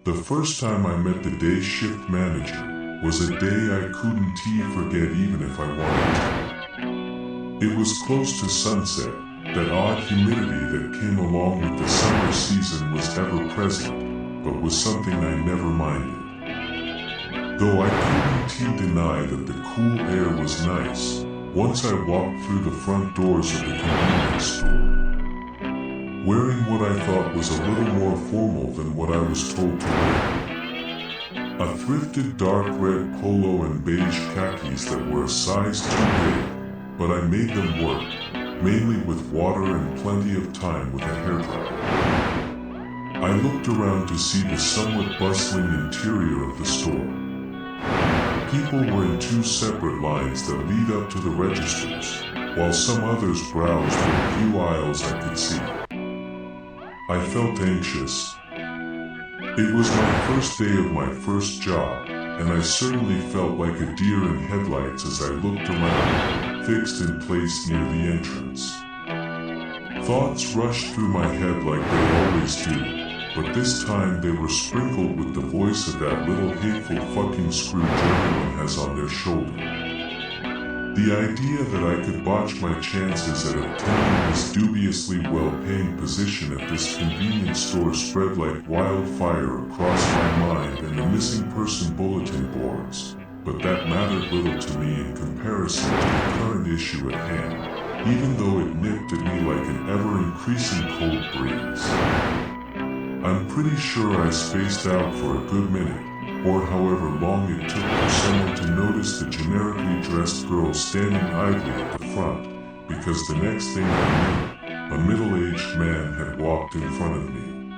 The first time I met the day shift manager was a day I couldn't forget even if I wanted to. It was close to sunset. That odd humidity that came along with the summer season was ever present, but was something I never minded. Though I couldn't deny that the cool air was nice once I walked through the front doors of the convenience store. Wearing what I thought was a little more formal than what I was told to wear. A thrifted dark red polo and beige khakis that were a size too big, but I made them work, mainly with water and plenty of time with a hairdryer. I looked around to see the somewhat bustling interior of the store. People were in two separate lines that lead up to the registers, while some others browsed the few aisles I could see. I felt anxious. It was my first day of my first job, and I certainly felt like a deer in headlights as I looked around, fixed in place near the entrance. Thoughts rushed through my head like they always do, but this time they were sprinkled with the voice of that little hateful fucking Scrooge everyone has on their shoulder. The idea that I could botch my chances at obtaining this dubiously well-paying position at this convenience store spread like wildfire across my mind and the missing person bulletin boards, but that mattered little to me in comparison to the current issue at hand, even though it nipped at me like an ever-increasing cold breeze. I'm pretty sure I spaced out for a good minute, or however long it took for someone to notice the generically dressed girl standing idly at the front, because the next thing I knew, a middle-aged man had walked in front of me.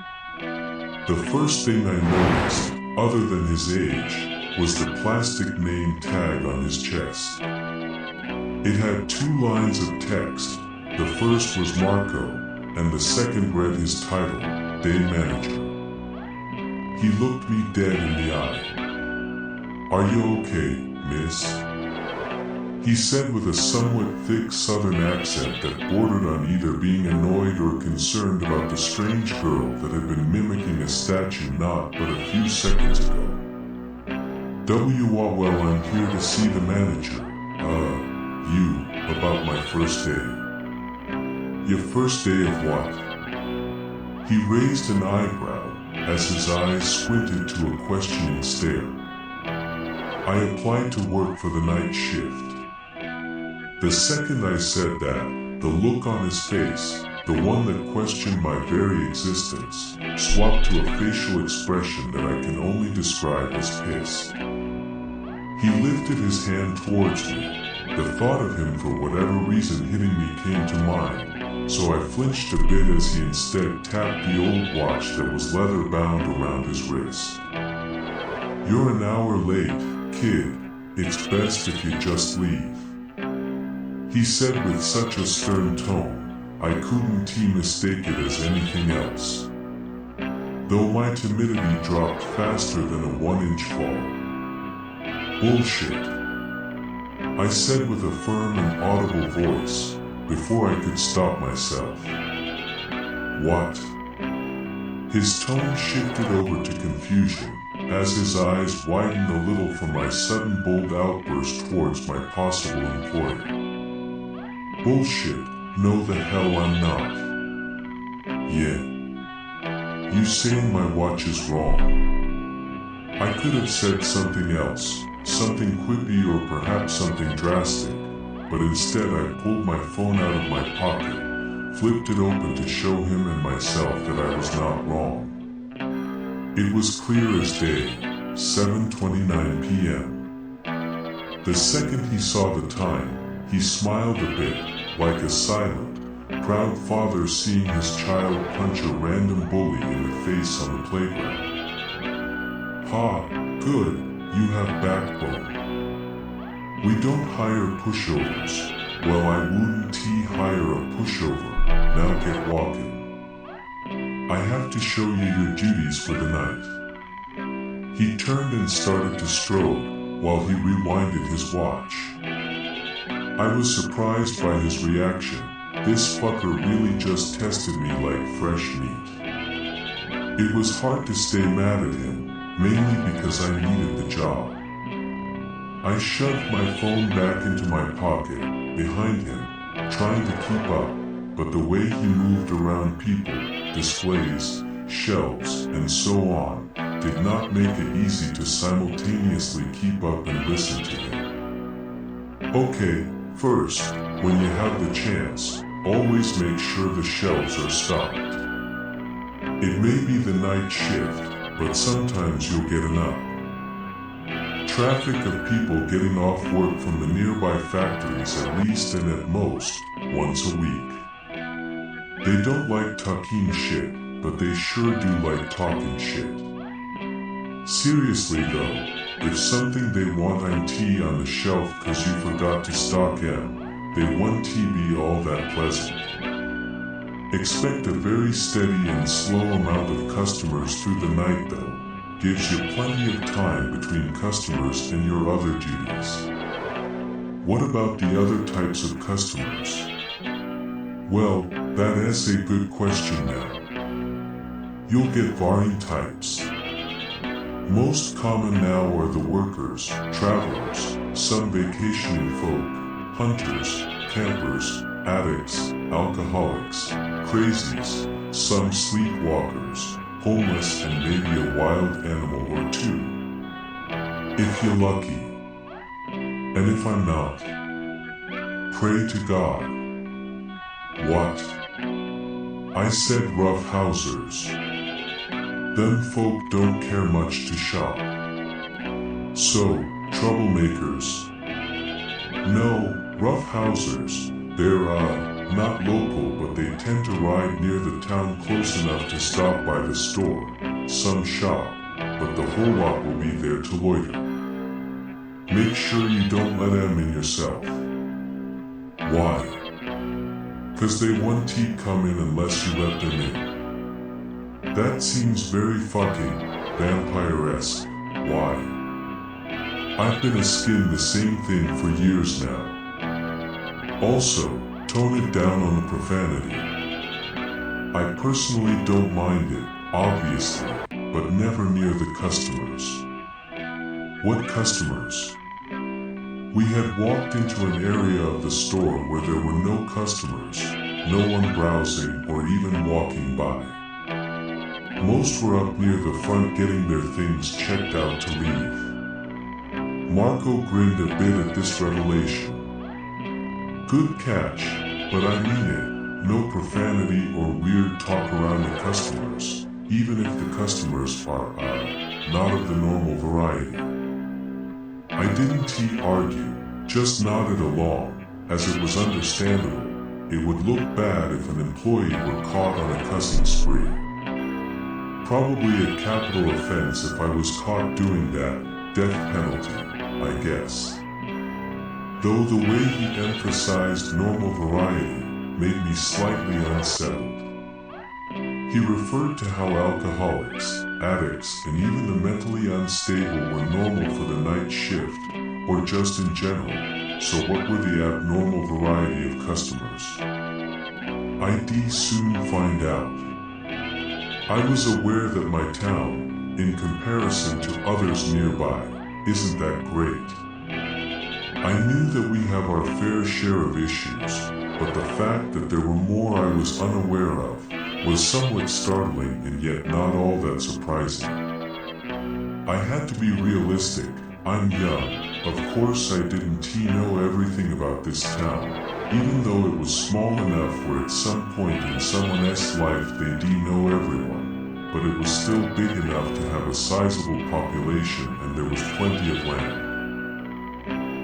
The first thing I noticed, other than his age, was the plastic name tag on his chest. It had two lines of text. The first was Marco, and the second read his title, Day Manager. He looked me dead in the eye. "Are you okay, miss?" he said with a somewhat thick southern accent that bordered on either being annoyed or concerned about the strange girl that had been mimicking a statue not but a few seconds ago. Well, I'm here to see the manager. About my first day." "Your first day of what?" He raised an eyebrow as his eyes squinted to a questioning stare. "I applied to work for the night shift." The second I said that, the look on his face, the one that questioned my very existence, swapped to a facial expression that I can only describe as pissed. He lifted his hand towards me. The thought of him for whatever reason hitting me came to mind, so I flinched a bit as he instead tapped the old watch that was leather bound around his wrist. "You're an hour late, kid. It's best if you just leave," he said with such a stern tone, I couldn't mistake it as anything else. Though my timidity dropped faster than a 1-inch fall. "Bullshit," I said with a firm and audible voice, before I could stop myself. "What?" His tone shifted over to confusion, as his eyes widened a little from my sudden bold outburst towards my possible employer. "Bullshit, no the hell I'm not." "Yeah. You saying my watch is wrong?" I could have said something else, something quippy or perhaps something drastic, but instead I pulled my phone out of my pocket, flipped it open to show him and myself that I was not wrong. It was clear as day, 7:29 p.m. The second he saw the time, he smiled a bit, like a silent, proud father seeing his child punch a random bully in the face on the playground. "Ha, good, you have backbone. We don't hire pushovers. Well, I wouldn't hire a pushover. Now get walking. I have to show you your duties for the night." He turned and started to strobe, while he rewinded his watch. I was surprised by his reaction. This fucker really just tested me like fresh meat. It was hard to stay mad at him, mainly because I needed the job. I shoved my phone back into my pocket, behind him, trying to keep up, but the way he moved around people, displays, shelves, and so on, did not make it easy to simultaneously keep up and listen to him. Okay, first, when you have the chance, always make sure the shelves are stocked. It may be the night shift, but sometimes you'll get enough. Traffic of people getting off work from the nearby factories at least and at most, once a week. They don't like talking shit, but they sure do like talking shit. Seriously though, if something they want on tea on the shelf cause you forgot to stock M, they won't be all that pleasant. Expect a very steady and slow amount of customers through the night though. Gives you plenty of time between customers and your other duties. What about the other types of customers? Well, that is a good question now. You'll get varying types. Most common now are the workers, travelers, some vacationing folk, hunters, campers, addicts, alcoholics, crazies, some sleepwalkers, homeless, and maybe a wild animal or two. If you're lucky. And if I'm not, pray to God. What? I said roughhousers. Them folk don't care much to shop. So, troublemakers. No, roughhousers, they're not local, but they tend to ride near the town close enough to stop by the store, some shop, but the whole lot will be there to loiter. Make sure you don't let them in yourself. Why? Cause they won't come in unless you let them in. That seems very fucking vampire-esque. Why? I've been a skin the same thing for years now. Also, tone it down on the profanity. I personally don't mind it, obviously, but never near the customers. What customers? We had walked into an area of the store where there were no customers, no one browsing or even walking by. Most were up near the front getting their things checked out to leave. Marco grinned a bit at this revelation. Good catch, but I mean it, no profanity or weird talk around the customers, even if the customers are, not of the normal variety. I didn't argue, just nodded along, as it was understandable. It would look bad if an employee were caught on a cussing spree. Probably a capital offense if I was caught doing that, death penalty, I guess. Though the way he emphasized normal variety made me slightly unsettled. He referred to how alcoholics, addicts, and even the mentally unstable were normal for the night shift, or just in general, so what were the abnormal variety of customers? I'd soon find out. I was aware that my town, in comparison to others nearby, isn't that great. I knew that we have our fair share of issues, but the fact that there were more I was unaware of was somewhat startling and yet not all that surprising. I had to be realistic. I'm young. Of course I didn't know everything about this town, even though it was small enough where at some point in someone else's life they know everyone, but it was still big enough to have a sizable population and there was plenty of land.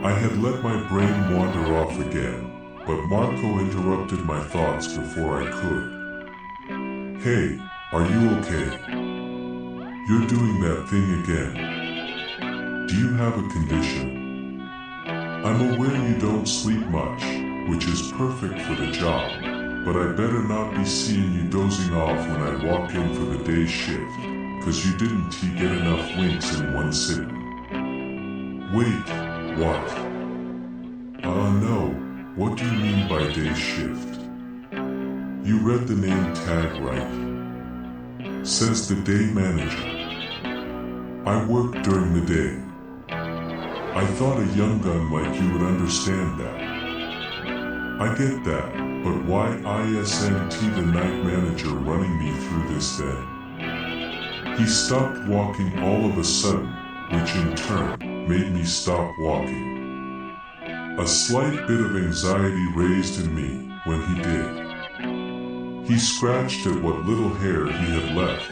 I had let my brain wander off again, but Marco interrupted my thoughts before I could. Hey, are you okay? You're doing that thing again. Do you have a condition? I'm aware you don't sleep much, which is perfect for the job, but I better not be seeing you dozing off when I walk in for the day shift, cause you didn't get enough winks in one sitting. Wait, what? No, what do you mean by day shift? You read the name tag right? says the day manager. I work during the day. I thought a young gun like you would understand that. I get that, but why isn't the night manager running me through this then? He stopped walking all of a sudden, which in turn made me stop walking. A slight bit of anxiety raised in me when he did. He scratched at what little hair he had left,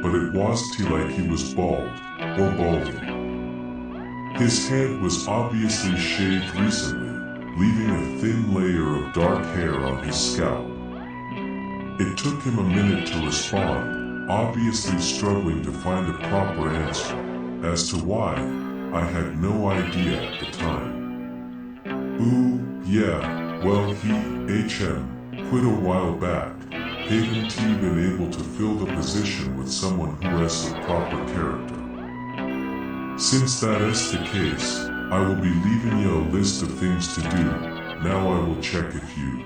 but it wasn't like he was bald or balding. His head was obviously shaved recently, leaving a thin layer of dark hair on his scalp. It took him a minute to respond, obviously struggling to find a proper answer as to why. I had no idea at the time. Ooh, yeah, well quit a while back. Haven't been able to fill the position with someone who has the proper character. Since that is the case, I will be leaving you a list of things to do. Now I will check if you